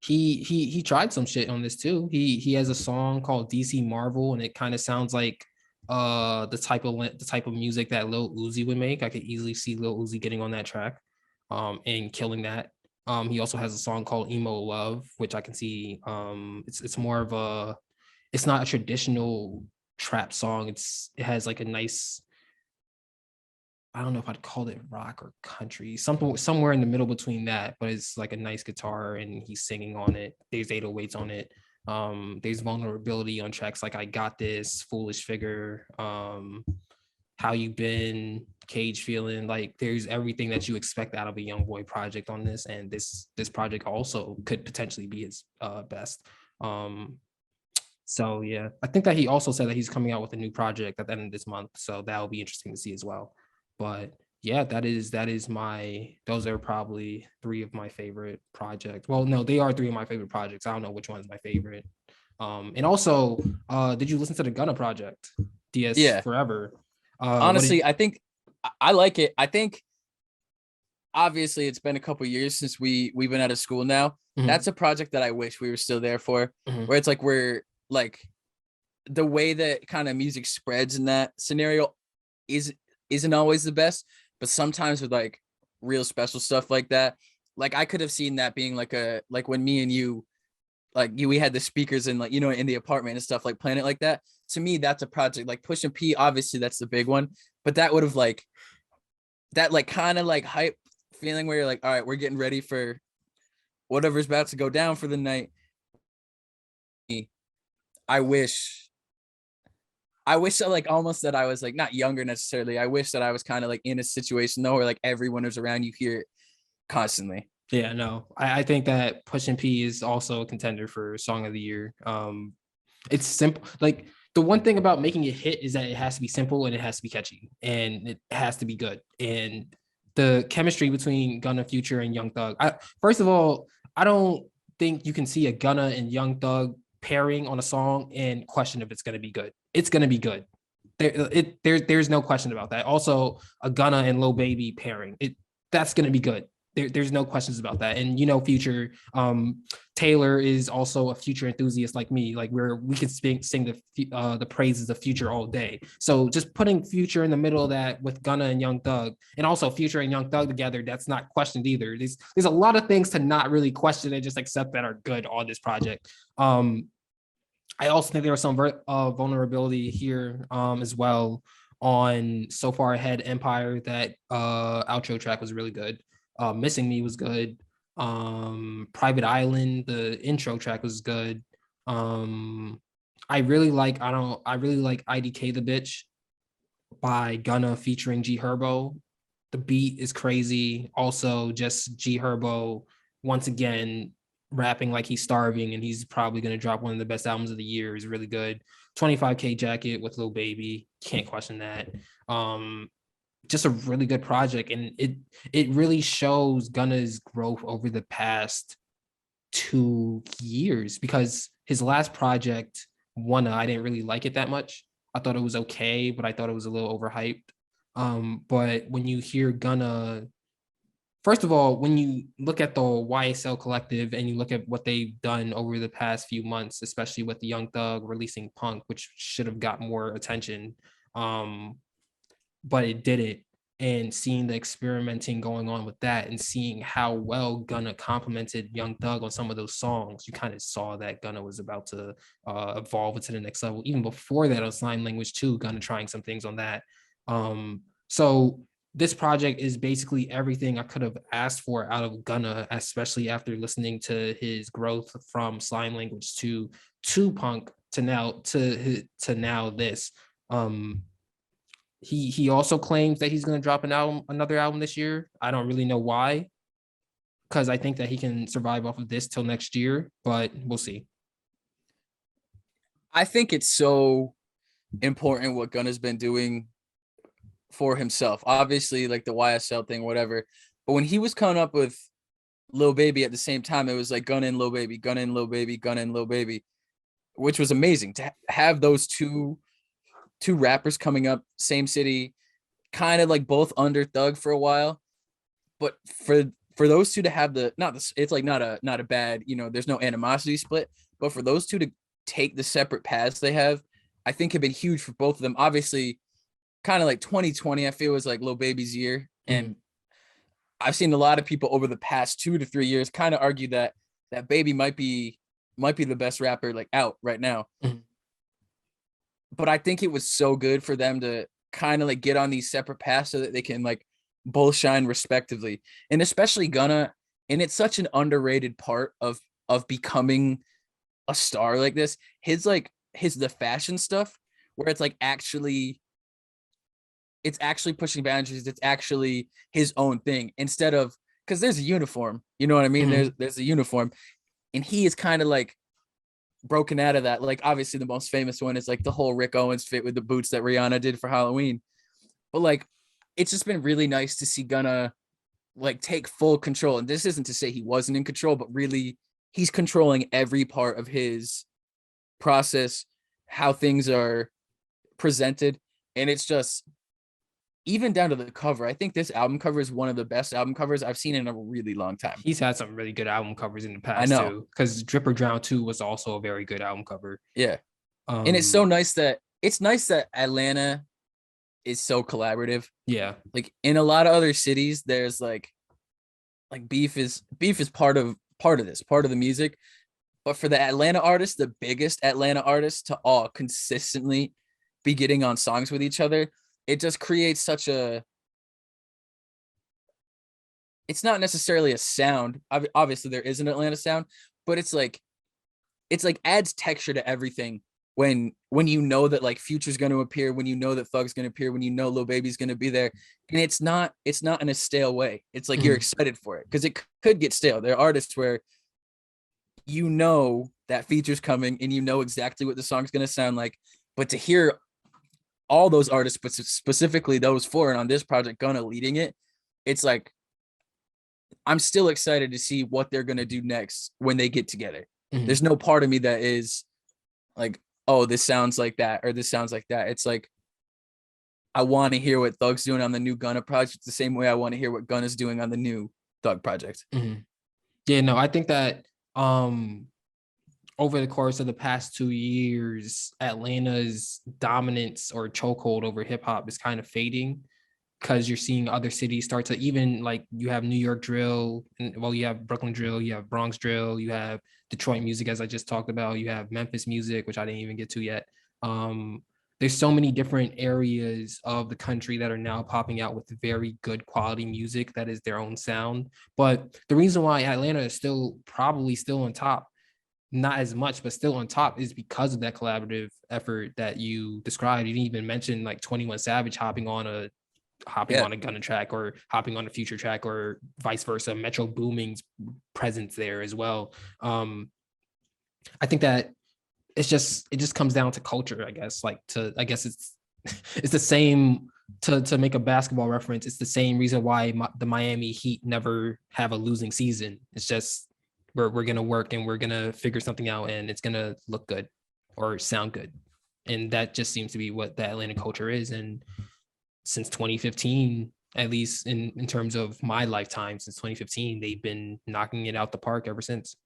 he tried some shit on this too. He has a song called DC Marvel, and it kind of sounds like the type of music that Lil Uzi would make. I could easily see Lil Uzi getting on that track and killing that. He also has a song called Emo Love, which I can see it's more of a, it's not a traditional trap song. It has like a nice, I don't know if I'd call it rock or country, something somewhere in the middle between that, but it's like a nice guitar and he's singing on it. There's 808s on it. There's vulnerability on tracks like I Got This, Foolish Figure, How You Been, Cage Feeling. Like there's everything that you expect out of a Youngboy project on this, and this project also could potentially be his best. So yeah, I think that he also said that he's coming out with a new project at the end of this month, so that will be interesting to see as well. But yeah, that is my, those are probably three of my favorite projects. Well, no, they are three of my favorite projects. I don't know which one's my favorite. And also, did you listen to the Gunna project, DS Yeah. Forever? Honestly, I think I like it. I think obviously it's been a couple years since we've been out of school now. Mhm, That's a project that I wish we were still there for, mhm. where it's like we're like the way that kind of music spreads in that scenario is isn't always the best, but sometimes with like real special stuff like that, like I could have seen that being like a like when me and you we had the speakers in like in the apartment and stuff like playing it like that. To me, that's a project like Push and P. Obviously, that's the big one, but that would have like that like kind of like hype feeling where you're like, all right, we're getting ready for whatever's about to go down for the night. I wish that like almost that I was like not younger necessarily. I wish that I was kind of like in a situation though where like everyone was around you hear it constantly. Yeah, no, I think that Push and P is also a contender for Song of the Year. It's simple. Like the one thing about making it hit is that it has to be simple and it has to be catchy and it has to be good. And the chemistry between Gunna, Future, and Young Thug. First of all, I don't think you can see a Gunna and Young Thug pairing on a song and question if it's going to be good. It's going to be good. There's no question about that. Also, a Gunna and Lil Baby pairing, that's going to be good. There's no questions about that. And Future, Taylor is also a Future enthusiast like me. Like we could sing the praises of Future all day. So just putting Future in the middle of that with Gunna and Young Thug, and also Future and Young Thug together, that's not questioned either. There's a lot of things to not really question and just accept that are good on this project. I also think there was some vulnerability here as well on So Far Ahead Empire. That outro track was really good. Missing Me was good. Private Island, the intro track was good. I really like IDK the Bitch by Gunna featuring G Herbo. The beat is crazy. Also, just G Herbo once again rapping like he's starving, and he's probably going to drop one of the best albums of the year. Is really good. 25K Jacket with Lil Baby, can't question that. Just a really good project, and it really shows Gunna's growth over the past 2 years, because his last project, Wanna, I didn't really like it that much. I thought it was okay, but I thought it was a little overhyped. But when you hear Gunna, first of all, when you look at the YSL collective and you look at what they've done over the past few months, especially with the Young Thug releasing Punk, which should have got more attention, but it didn't. And seeing the experimenting going on with that and seeing how well Gunna complimented Young Thug on some of those songs, you kind of saw that Gunna was about to evolve into the next level. Even before that, on Slime Language 2, Gunna trying some things on that. So this project is basically everything I could have asked for out of Gunna, especially after listening to his growth from Slime Language to Punk to now this. He also claims that he's going to drop another album this year. I don't really know why, because I think that he can survive off of this till next year, but we'll see. I think it's so important what Gunna's been doing for himself. Obviously, like the YSL thing, whatever. But when he was coming up with Lil Baby at the same time, it was like Gunna and Lil Baby, Gunna and Lil Baby, Gunna and Lil Baby, which was amazing to have those two rappers coming up, same city, kind of like both under Thug for a while. But for those two to have it's like not a bad, there's no animosity split, but for those two to take the separate paths they have, I think have been huge for both of them. Obviously, kind of like 2020, I feel was like Lil Baby's year. And I've seen a lot of people over the past 2 to 3 years kind of argue that Baby might be the best rapper like out right now. But I think it was so good for them to kind of like get on these separate paths so that they can like both shine respectively. And especially Gunna, and it's such an underrated part of becoming a star like this. The fashion stuff where it's like it's actually pushing boundaries. It's actually his own thing instead of, because there's a uniform, you know what I mean? There's a uniform, and he is kind of like broken out of that. Like obviously the most famous one is like the whole Rick Owens fit with the boots that Rihanna did for Halloween. But like, it's just been really nice to see Gunna like take full control. And this isn't to say he wasn't in control, but really he's controlling every part of his process, how things are presented. And it's just, even down to the cover, I think this album cover is one of the best album covers I've seen in a really long time. He's had some really good album covers in the I past know. too, because Drip or Drown 2 was also a very good album cover. Yeah. And it's so nice that Atlanta is so collaborative. Yeah. Like in a lot of other cities, there's like beef is part of the music. But for the Atlanta artists, the biggest Atlanta artists to all consistently be getting on songs with each other, it just creates such a, it's not necessarily a sound. Obviously there is an Atlanta sound, but it's like adds texture to everything when you know that like Future's going to appear, when you know that Thug's going to appear, when you know Lil Baby's going to be there. And it's not in a stale way. It's like you're excited for it, because it could get stale. There are artists where you know that Feature's coming and you know exactly what the song's going to sound like, but to hear all those artists, but specifically those four, and on this project Gunna leading it, it's like I'm still excited to see what they're going to do next when they get together. There's no part of me that is like, oh, this sounds like that, or this sounds like that. It's like, I want to hear what Thug's doing on the new Gunna project the same way I want to hear what Gunna's doing on the new Thug project. Yeah, no, I think that over the course of the past 2 years, Atlanta's dominance or chokehold over hip hop is kind of fading, because you're seeing other cities start to, even like you have New York drill, and well, you have Brooklyn drill, you have Bronx drill, you have Detroit music, as I just talked about, you have Memphis music, which I didn't even get to yet. There's so many different areas of the country that are now popping out with very good quality music that is their own sound. But the reason why Atlanta is probably still on top, not as much, but still on top, is because of that collaborative effort that you described. You didn't even mention like 21 Savage hopping on a Gunna track, or hopping on a Future track, or vice versa. Metro Booming's presence there as well. I think that it just comes down to culture, I guess. It's it's the same, to make a basketball reference, it's the same reason why the Miami Heat never have a losing season. It's just we're gonna work and we're gonna figure something out, and it's gonna look good or sound good. And that just seems to be what the Atlanta culture is. And since 2015, at least in terms of my lifetime, since 2015, they've been knocking it out the park ever since.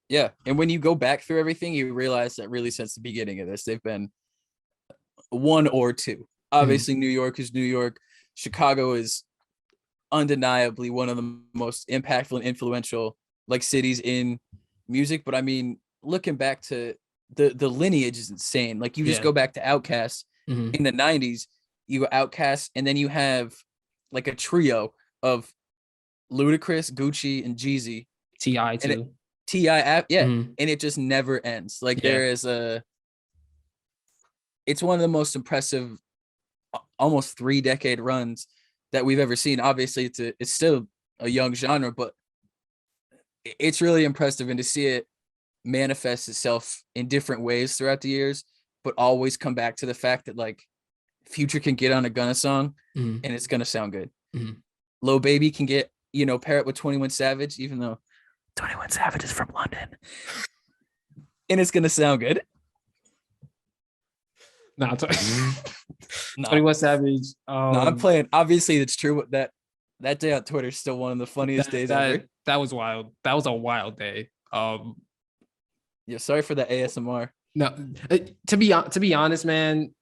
Yeah. And when you go back through everything, you realize that really since the beginning of this, they've been one or two. Obviously, New York is New York. Chicago is undeniably one of the most impactful and influential like cities in music. But I mean, looking back to the lineage is insane. Like you just go back to Outkast in the 90s, you go Outkast, and then you have like a trio of Ludacris, Gucci, and Jeezy. T.I. too. T.I. And it just never ends. Like there is it's one of the most impressive almost 3-decade runs that we've ever seen. Obviously it's still a young genre, but it's really impressive, and to see it manifest itself in different ways throughout the years, but always come back to the fact that like Future can get on a Gunna song and it's gonna sound good. Lil Baby can get, pair it with 21 Savage, even though 21 Savage is from London, and it's gonna sound good. No, 21 Savage. No, I'm playing. Obviously, it's true. That day on Twitter is still one of the funniest days ever. That was wild. That was a wild day. Yeah, sorry for the ASMR. No, to be honest, man,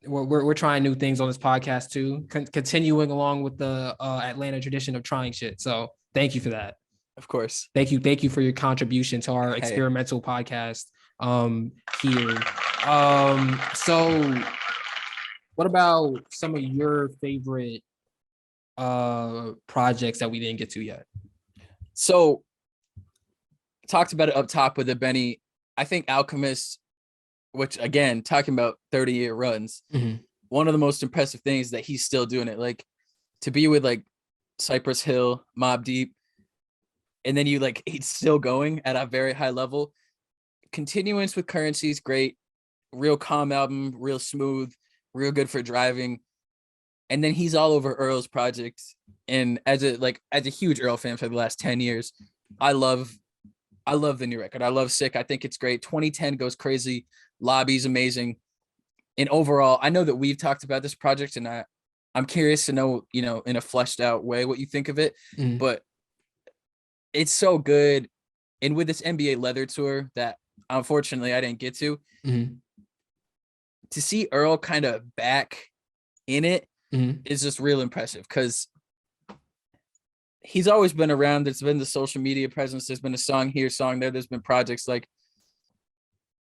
we're trying new things on this podcast too, continuing along with the Atlanta tradition of trying shit. So thank you for that. Of course. Thank you for your contribution to our experimental podcast here. So what about some of your favorite projects that we didn't get to yet? So talked about it up top with the Benny. I think Alchemist, which again, talking about 30-year runs, one of the most impressive things that he's still doing it. Like to be with like Cypress Hill, Mobb Deep, and then you like it's still going at a very high level. Continuance with Currency is great. Real calm album, real smooth, real good for driving. And then he's all over Earl's project. And as a huge Earl fan for the last 10 years, I love I love the new record. I love Sick. I think it's great. 2010 goes crazy. Lobby's amazing. And overall, I know that we've talked about this project, and I'm curious to know, in a fleshed out way, what you think of it. Mhm. But it's so good. And with this NBA Leather tour that unfortunately I didn't get Mhm. to see Earl kind of back in it Mhm. is just real impressive, because he's always been around. There's been the social media presence. There's been a song here, song there. There's been projects like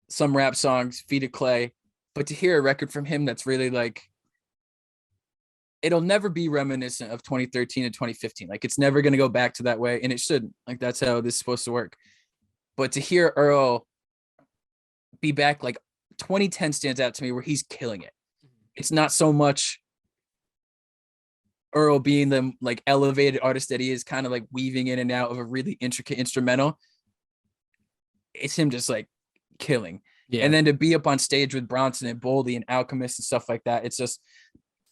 some rap songs, Feet of Clay. But to hear a record from him that's really like, it'll never be reminiscent of 2013 and 2015. Like, it's never going to go back to that way. And it shouldn't. Like, that's how this is supposed to work. But to hear Earl be back, like 2010 stands out to me where he's killing it. It's not so much Earl being the like elevated artist that he is, kind of like weaving in and out of a really intricate instrumental. It's him just like killing. Yeah. And then to be up on stage with Bronson and Boldy and Alchemist and stuff like that, it's just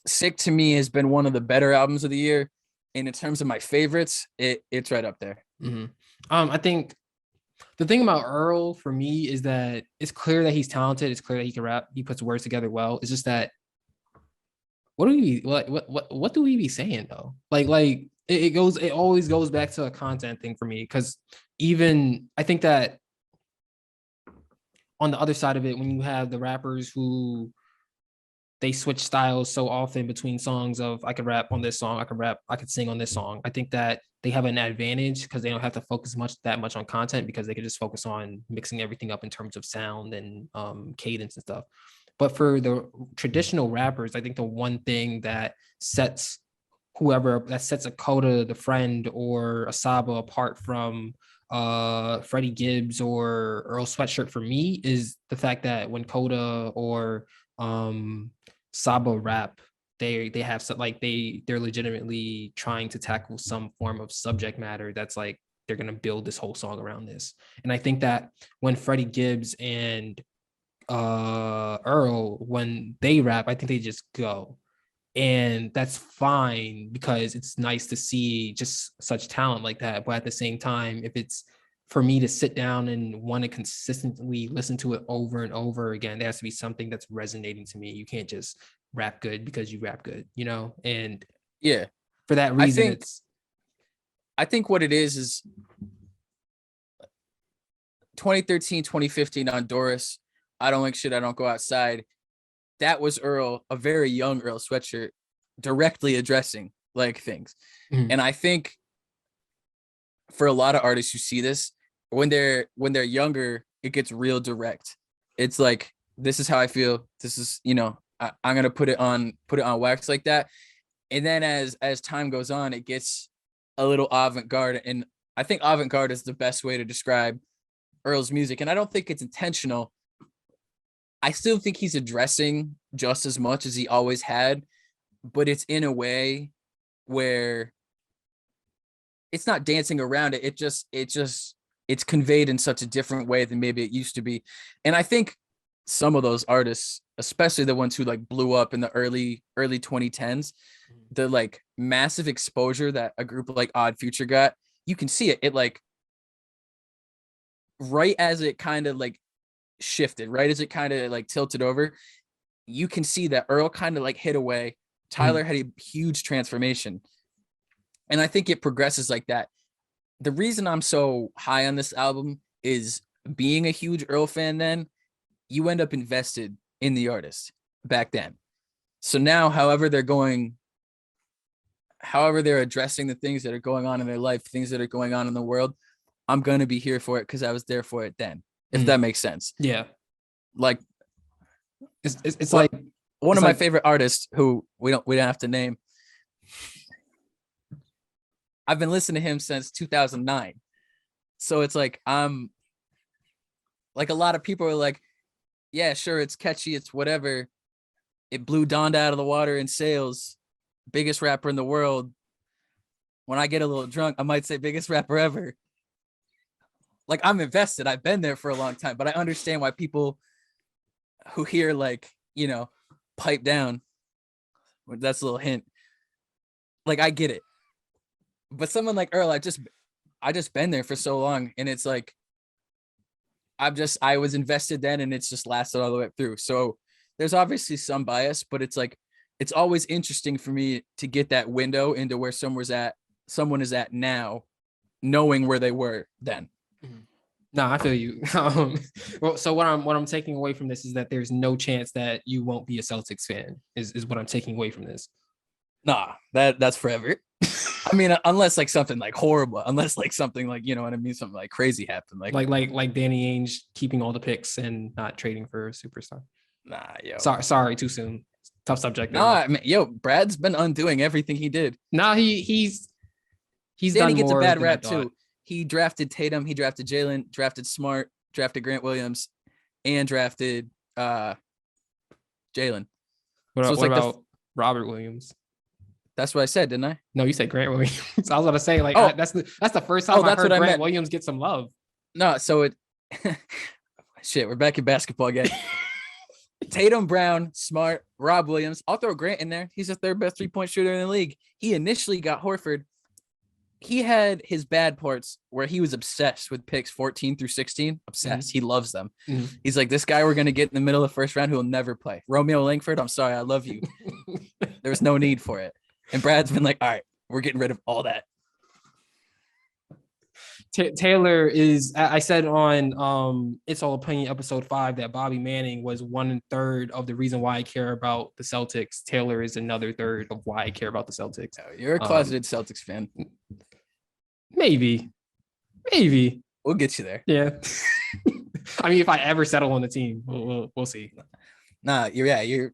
Sick to me has been one of the better albums of the year. And in terms of my favorites, it's right up there. Mm-hmm. I think the thing about Earl for me is that it's clear that he's talented. It's clear that he can rap. He puts words together well. It's just that what do we be saying though? It always goes back to a content thing for me, because even I think that on the other side of it, when you have the rappers who they switch styles so often between songs of I could rap on this song, I could sing on this song. I think that they have an advantage because they don't have to focus that much on content, because they can just focus on mixing everything up in terms of sound and cadence and stuff. But for the traditional rappers, I think the one thing that sets a Coda, the Friend, or a Saba apart from Freddie Gibbs or Earl Sweatshirt for me is the fact that when Coda or Saba rap, they have some, like they're legitimately trying to tackle some form of subject matter that's like they're gonna build this whole song around this. And I think that when Freddie Gibbs and Earl, when they rap, I think they just go. And that's fine because it's nice to see just such talent like that. But at the same time, if it's for me to sit down and want to consistently listen to it over and over again, there has to be something that's resonating to me. You can't just rap good because you rap good, And Yeah. for that I reason, think I think what it is 2013, 2015 on Doris, I Don't Like Shit, I Don't Go Outside. That was Earl, a very young Earl Sweatshirt, directly addressing like things. Mhm. And I think for a lot of artists who see this, when they're younger, it gets real direct. It's like, this is how I feel. This is, I'm gonna put it on wax like that. And then as time goes on, it gets a little avant-garde. And I think avant-garde is the best way to describe Earl's music. And I don't think it's intentional. I still think he's addressing just as much as he always had, but it's in a way where it's not dancing around it. It's conveyed in such a different way than maybe it used to be. And I think some of those artists, especially the ones who like blew up in the early 2010s, the like massive exposure that a group like Odd Future got, you can see it. It like right as it kind of like shifted, right as it kind of like tilted over, you can see that Earl kind of like hit away. Tyler had a huge transformation. And I think it progresses like that. The reason I'm so high on this album is being a huge Earl fan then, you end up invested in the artist back then. So now, however they're addressing the things that are going on in their life, things that are going on in the world, I'm going to be here for it because I was there for it then, if that makes sense. Yeah. Like, it's like one of my favorite artists who we don't have to name. I've been listening to him since 2009. So it's like, like a lot of people are like, yeah, sure, it's catchy, it's whatever. It blew Donda out of the water in sales. Biggest rapper in the world. When I get a little drunk, I might say biggest rapper ever. Like, I'm invested. I've been there for a long time, but I understand why people who hear like, pipe down, that's a little hint. Like, I get it. But someone like Earl, I just been there for so long, and it's like, I was invested then, and it's just lasted all the way through. So there's obviously some bias, but it's like, it's always interesting for me to get that window into where someone is at now, knowing where they were then. No, I feel you. Well, so what I'm taking away from this is that there's no chance that you won't be a Celtics fan. Is what I'm taking away from this. Nah, that's forever. I mean, unless like something like horrible, unless like something like, you know what I mean, something like crazy happened, like Danny Ainge keeping all the picks and not trading for a superstar. Nah, yo. Sorry, too soon. Tough subject. No, I mean, yo, Brad's been undoing everything he did. No, he's Danny done gets a more bad than I rap thought. too. He drafted Tatum, he drafted Jalen, drafted Smart, drafted Grant Williams, and drafted Jalen. What, So it's what like about Robert Williams? That's what I said, didn't I? No, you said Grant Williams. I was gonna say like Oh. that's the first time I That's heard what I Grant meant. Williams get some love. No, so it shit, we're back in basketball again. Tatum, Brown, Smart, Rob Williams. I'll throw Grant in there. He's the third best 3-point shooter in the league. He initially got Horford. He had his bad parts where he was obsessed with picks 14 through 16. Obsessed. He loves them. He's like, this guy we're going to get in the middle of the first round who will never play. Romeo Langford, I'm sorry. I love you. There was no need for it. And Brad's been like, all right, we're getting rid of all that. Taylor is, I said on It's All Opinion episode 5 that Bobby Manning was 1/3 of the reason why I care about the Celtics. Taylor is another third of why I care about the Celtics. Oh, you're a closeted Celtics fan. Maybe. We'll get you there. Yeah. I mean, if I ever settle on the team, we'll see. Nah, you're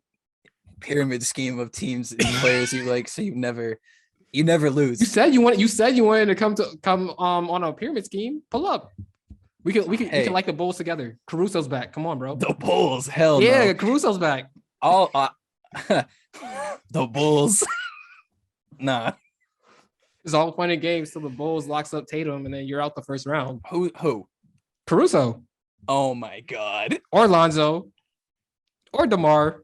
pyramid scheme of teams and players you like, so you never lose. You said you wanted to come on a pyramid scheme. Pull up. We can like the Bulls together. Caruso's back. Come on, bro. The Bulls, hell yeah, no. Caruso's back. All the Bulls. Nah. It's all fun and games till the Bulls locks up Tatum and then you're out the first round. Who? Caruso. Oh my God. Or Lonzo. Or DeMar.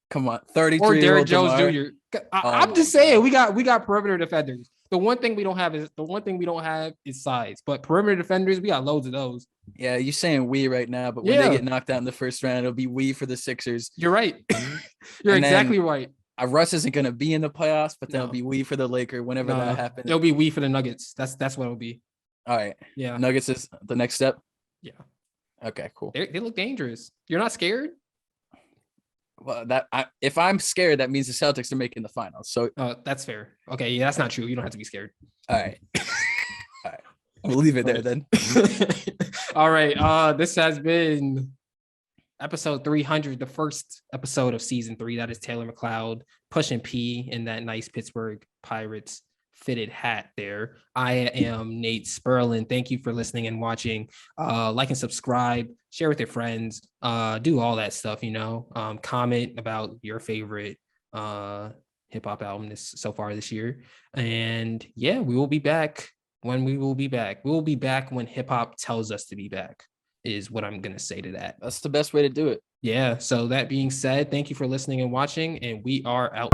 Come on, 33 or Derrick Jones DeMar. Jr. I'm just saying we got perimeter defenders. The one thing we don't have is size. But perimeter defenders, we got loads of those. Yeah, you're saying we right now, but when they get knocked out in the first round, it'll be we for the Sixers. You're right. You're exactly right. Russ isn't going to be in the playoffs, but that'll be we for the Laker whenever that happens. It'll be we for the Nuggets. That's what it'll be. All right. Yeah. Nuggets is the next step. Yeah. Okay, cool. They look dangerous. You're not scared? Well, if I'm scared, that means the Celtics are making the finals. So that's fair. Okay, yeah, that's not true. You don't have to be scared. All right. All right. We'll leave it there then. All right. This has been episode 300, the first episode of season 3. That is Taylor McLeod pushing P in that nice Pittsburgh Pirates fitted hat there. I am Nate Sperlin. Thank you for listening and watching. Like and subscribe, share with your friends, do all that stuff, comment about your favorite hip-hop album so far this year. And yeah, we will be back when we will be back. We will be back when hip-hop tells us to be back, is what I'm gonna say to that. That's the best way to do it. Yeah, so that being said, thank you for listening and watching, and we are out.